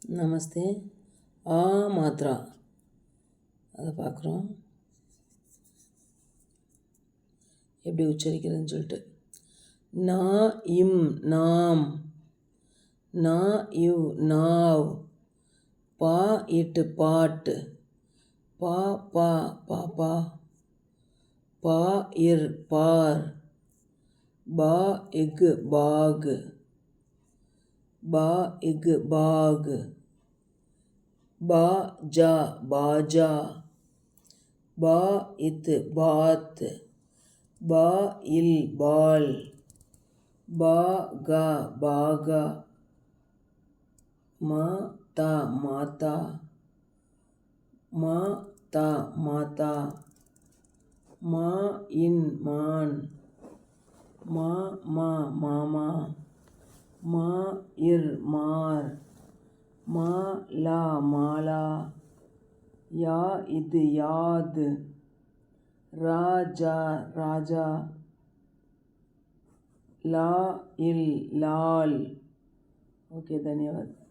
நமஸ்தே. ஆ மாத்ரா அதை பார்க்குறோம் எப்படி உச்சரிக்கிறதுன்னு சொல்லிட்டு. நா இம் நாம், நா இவ் நாவ், பா இட்டு பாட்டு, பா பா பாப்பா, பா இர் பார், பா இக்கு பாகு, பா இக்கு பாகு, பா ஜா பாஜா, பா இத்து பாத், பா இல் பால், பா கா பாகா, மா தா மாதா, மா தா மாதா, மா இன் மான், மா மா மாமா, மா இர் மார், மா லா மாலா, யா இது யாது, ராஜா ராஜா, லா இல் லால். ஓகே, தன்யவாத்.